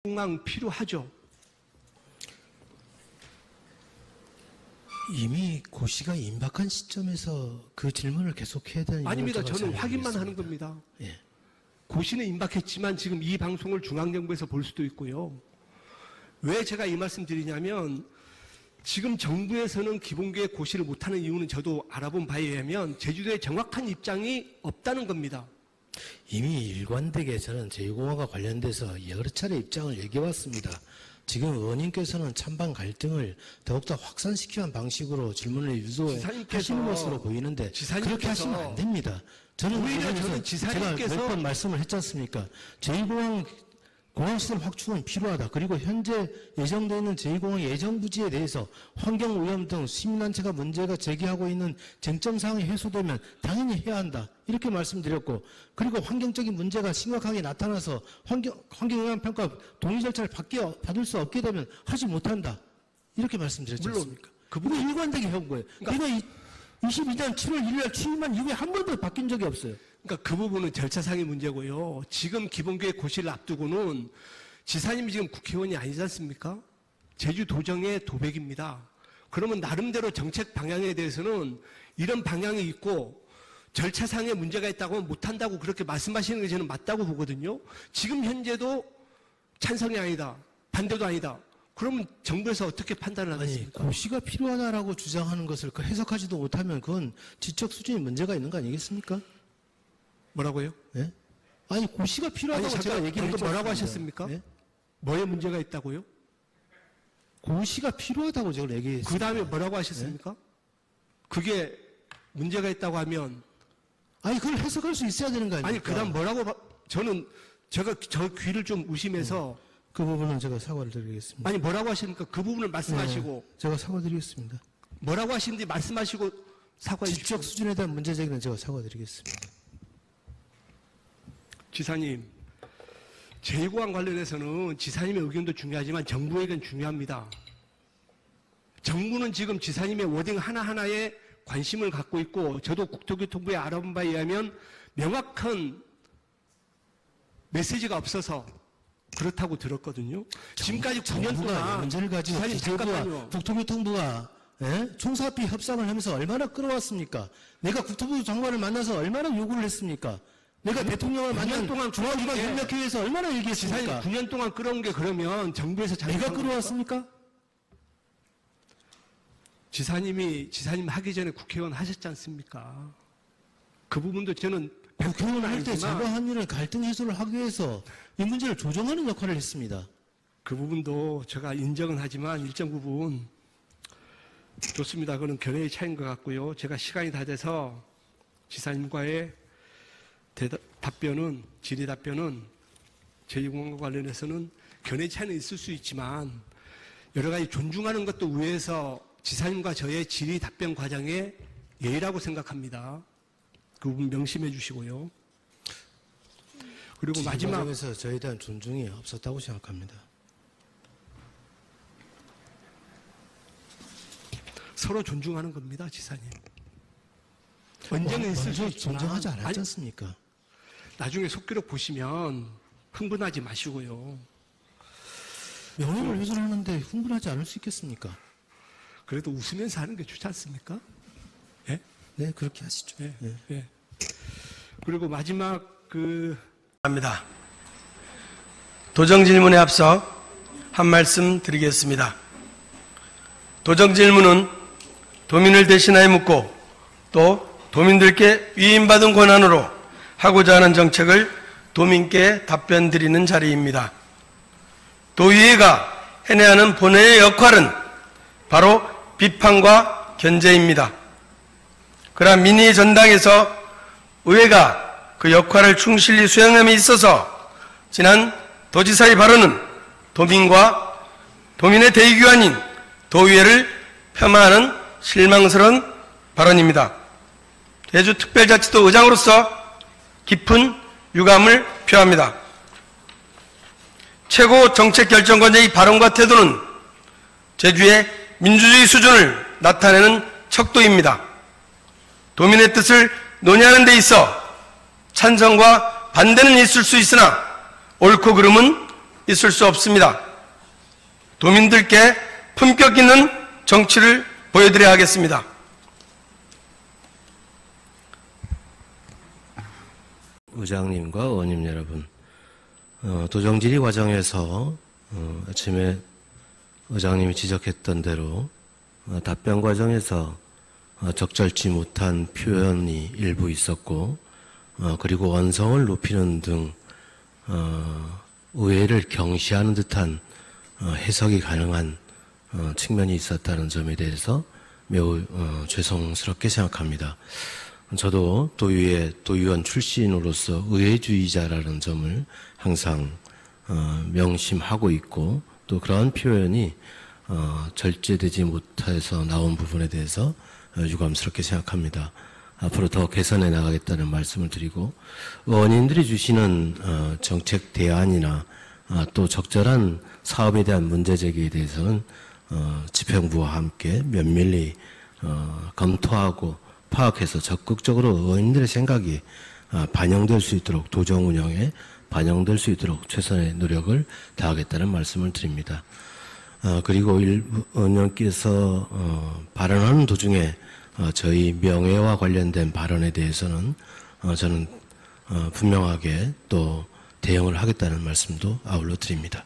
공항 필요하죠. 이미 고시가 임박한 시점에서 그 질문을 계속해야 되는 이유는 아닙니다. 제가 저는 잘 확인만 하는 모르겠습니다. 겁니다. 예. 고시는 임박했지만 지금 이 방송을 중앙정부에서 볼 수도 있고요. 왜 제가 이 말씀 드리냐면 지금 정부에서는 기본계획 고시를 못하는 이유는 저도 알아본 바에 의하면 제주도에 정확한 입장이 없다는 겁니다. 이미 일관되게 저는 제2공항과 관련돼서 여러 차례 입장을 얘기해왔습니다. 지금 의원님께서는 찬반 갈등을 더욱더 확산시키는 방식으로 질문을 유도하시는 것으로 보이는데 그렇게 하시면 안 됩니다. 저는 오히려 저는 제가 몇 번 말씀을 했지 않습니까? 제2공항 공항시설 확충은 필요하다. 그리고 현재 예정되어 있는 제2공항 예정부지에 대해서 환경오염 등 시민단체가 문제가 제기하고 있는 쟁점사항이 해소되면 당연히 해야 한다. 이렇게 말씀드렸고, 그리고 환경적인 문제가 심각하게 나타나서 환경영향평가 동의 절차를 받을 수 없게 되면 하지 못한다. 이렇게 말씀드렸지 않습니까? 그분이 일관되게 해온 거예요. 그러니까 22년 7월 1일 날 취임한 이후에 한 번도 바뀐 적이 없어요. 그러니까 그 부분은 절차상의 문제고요. 지금 기본계획 고시를 앞두고는 지사님이 지금 국회의원이 아니지 않습니까? 제주도정의 도백입니다. 그러면 나름대로 정책 방향에 대해서는 이런 방향이 있고 절차상의 문제가 있다고 하면 못한다고 그렇게 말씀하시는 게 저는 맞다고 보거든요. 지금 현재도 찬성이 아니다. 반대도 아니다. 그러면 정부에서 어떻게 판단을 하겠습니까? 아니, 고시가 필요하다라고 주장하는 것을 해석하지도 못하면 그건 지적 수준에 문제가 있는 거 아니겠습니까? 뭐라고요? 예? 아니, 고시가 필요하다고 아니, 제가 얘기를 했죠. 뭐라고 하셨습니까? 예? 뭐에 문제가 있다고요? 고시가 필요하다고 제가 얘기했습니다. 그 다음에 뭐라고 하셨습니까? 그게 문제가 있다고 하면 아니, 그걸 해석할 수 있어야 되는 거 아닙니까? 아니, 그 다음 뭐라고 제가 저 귀를 좀 의심해서 그 부분은 제가 사과를 드리겠습니다. 아니, 뭐라고 하십니까? 그 부분을 말씀하시고 제가 사과드리겠습니다. 뭐라고 하시는지 말씀하시고 사과해 주십시오. 지적 수준에 대한 문제 제기는 제가 사과드리겠습니다. 지사님, 제2공항 관련해서는 지사님의 의견도 중요하지만 정부의 의견 중요합니다. 정부는 지금 지사님의 워딩 하나하나에 관심을 갖고 있고 저도 국토교통부에 알아본 바에 의하면 명확한 메시지가 없어서 그렇다고 들었거든요. 지금까지 9년 동안 문제를 가지고 기재부와 국토교통부가 총사업비 협상을 하면서 얼마나 끌어왔습니까? 내가 국토부 장관을 만나서 얼마나 요구를 했습니까? 내가 대통령을 만난 동안 중앙지방협력회의에서 얼마나 얘기했습니까? 9년 동안 끌어온 게 그러면 정부에서 내가 끌어왔습니까? 지사님 하기 전에 국회의원 하셨지 않습니까? 그 부분도 저는 국회의원 할 때 제가 한 일은 갈등 해소를 하기 위해서 이 문제를 조정하는 역할을 했습니다. 그 부분도 제가 인정은 하지만 일정 부분 좋습니다. 그건 견해의 차이인 것 같고요. 제가 시간이 다 돼서 지사님과의 질의 답변은 제2공항과 관련해서는 견해 차이는 있을 수 있지만 여러 가지 존중하는 것도 위해서 지사님과 저의 질의 답변 과정의 예의라고 생각합니다. 그 부분 명심해 주시고요. 그리고 마지막 과정에서 저에 대한 존중이 없었다고 생각합니다. 서로 존중하는 겁니다, 지사님. 언쟁은 있을 수 있지만 존중하지 않았지 않습니까? 나중에 속기록 보시면 흥분하지 마시고요. 명예를 훼손하는데 흥분하지 않을 수 있겠습니까? 그래도 웃으면서 하는 게 좋지 않습니까? 예? 네, 그렇게 하시죠. 예, 네. 예. 그리고 마지막 합니다. 도정 질문에 앞서 한 말씀 드리겠습니다. 도정 질문은 도민을 대신하여 묻고 또 도민들께 위임받은 권한으로 하고자 하는 정책을 도민께 답변 드리는 자리입니다. 도의회가 해내야 하는 본회의 역할은 바로 비판과 견제입니다. 그러나 민의 전당에서 의회가 그 역할을 충실히 수행함에 있어서 지난 도지사의 발언은 도민과 도민의 대의기관인 도의회를 폄하하는 실망스러운 발언입니다. 제주특별자치도 의장으로서 깊은 유감을 표합니다. 최고 정책결정권자의 발언과 태도는 제주의 민주주의 수준을 나타내는 척도입니다. 도민의 뜻을 논의하는 데 있어 찬성과 반대는 있을 수 있으나 옳고 그름은 있을 수 없습니다. 도민들께 품격 있는 정치를 보여드려야 하겠습니다. 의장님과 의원님 여러분, 도정질의 과정에서 아침에 의장님이 지적했던 대로 답변 과정에서 적절치 못한 표현이 일부 있었고, 그리고 원성을 높이는 등 의회를 경시하는 듯한 해석이 가능한 측면이 있었다는 점에 대해서 매우 죄송스럽게 생각합니다. 저도 도의원 출신으로서 의회주의자라는 점을 항상 명심하고 있고, 또 그러한 표현이 절제되지 못해서 나온 부분에 대해서 유감스럽게 생각합니다. 앞으로 더 개선해 나가겠다는 말씀을 드리고, 의원님들이 주시는 정책 대안이나 또 적절한 사업에 대한 문제 제기에 대해서는 집행부와 함께 면밀히 검토하고 파악해서 적극적으로 의원님들의 생각이 반영될 수 있도록, 도정 운영에 반영될 수 있도록 최선의 노력을 다하겠다는 말씀을 드립니다. 그리고 의원님께서 발언하는 도중에 저희 명예와 관련된 발언에 대해서는 저는 분명하게 또 대응을 하겠다는 말씀도 아울러 드립니다.